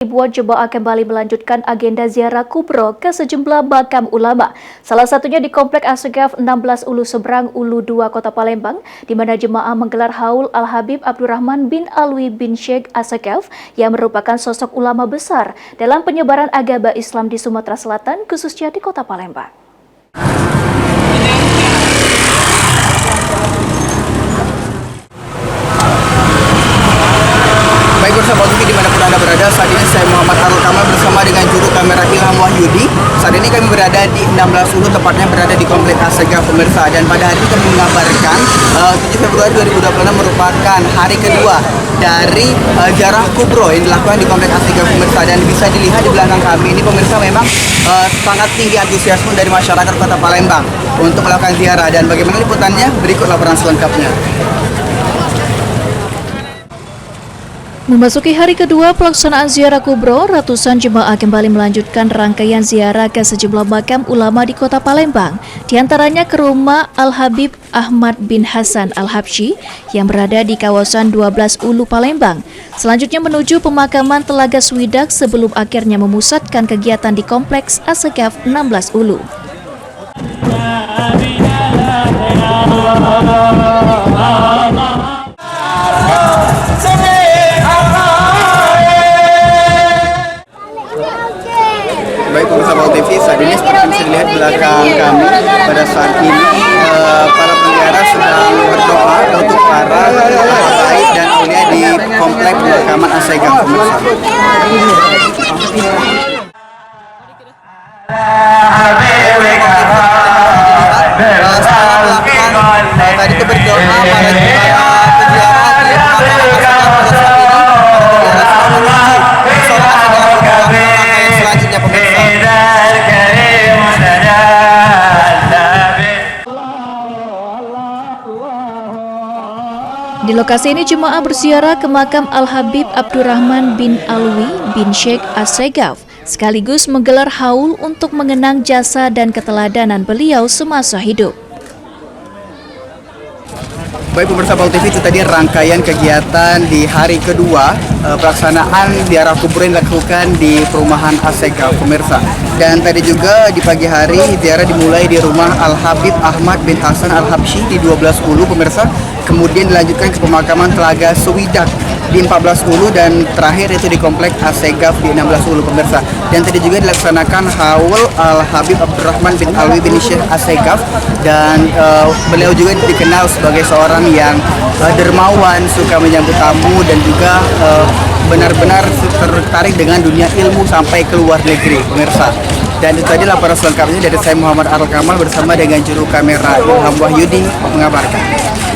Ribuan jemaah kembali melanjutkan agenda ziarah kubro ke sejumlah makam ulama. Salah satunya di Komplek Assegaf 16 Ulu Seberang, Ulu 2, Kota Palembang, di mana jemaah menggelar haul Al-Habib Abdurrahman bin Alwi bin Sheikh Assegaf yang merupakan sosok ulama besar dalam penyebaran agama Islam di Sumatera Selatan, khususnya di Kota Palembang. Baik bersama TV dimanapun Anda berada, saat ini saya Muhammad Arul Kamal bersama dengan juru kamera Ilham Wahyudi. Saat ini kami berada di 16 Ulu, tepatnya berada di Komplek Assegaf pemirsa. Dan pada hari ini kami mengabarkan 7 Februari 2026 merupakan hari kedua dari ziarah kubro yang dilakukan di Komplek Assegaf pemirsa. Dan bisa dilihat di belakang kami ini pemirsa memang sangat tinggi antusiasme dari masyarakat Kota Palembang untuk melakukan ziarah. Dan bagaimana liputannya? Berikut laporan selengkapnya. Memasuki hari kedua pelaksanaan ziarah kubro, ratusan jemaah kembali melanjutkan rangkaian ziarah ke sejumlah makam ulama di Kota Palembang, diantaranya ke rumah Al-Habib Ahmad bin Hasan Al-Habsyi yang berada di kawasan 12 Ulu Palembang. Selanjutnya menuju pemakaman Telaga Swidak sebelum akhirnya memusatkan kegiatan di Kompleks Assegaf 16 Ulu. Baik pemirsa Baul TV, saat ini seperti bisa dilihat di belakang kami, pada saat ini para penziarah sedang berdoa untuk para habaib dan aulia di Komplek Pemakaman Assegaf pemirsa. Tadi itu berdoa para Di lokasi ini jemaah berziarah ke makam Al-Habib Abdurrahman bin Alwi bin Sheikh Assegaf, sekaligus menggelar haul untuk mengenang jasa dan keteladanan beliau semasa hidup. Baik pemirsa Baul TV, itu tadi rangkaian kegiatan di hari kedua pelaksanaan ziarah kubur yang dilakukan di perumahan Assegaf pemirsa. Dan tadi juga di pagi hari ziarah dimulai di rumah Al-Habib Ahmad bin Hasan Al-Habsyi di 12 Ulu pemirsa. Kemudian dilanjutkan ke pemakaman Telaga Swidak di 14 Ulu dan terakhir itu di Komplek Assegaf di 16 Ulu pemirsa. Dan tadi juga dilaksanakan haul Al-Habib Abdurrahman bin Alwi bin Sheikh Assegaf, dan beliau juga dikenal sebagai seorang yang dermawan, suka menyambut tamu, dan juga benar-benar tertarik dengan dunia ilmu sampai ke luar negeri pemirsa. Dan itu tadi laporan selengkapnya dari saya Muhammad Arul Kamal bersama dengan juru kamera Ilham Wahyudi mengabarkan.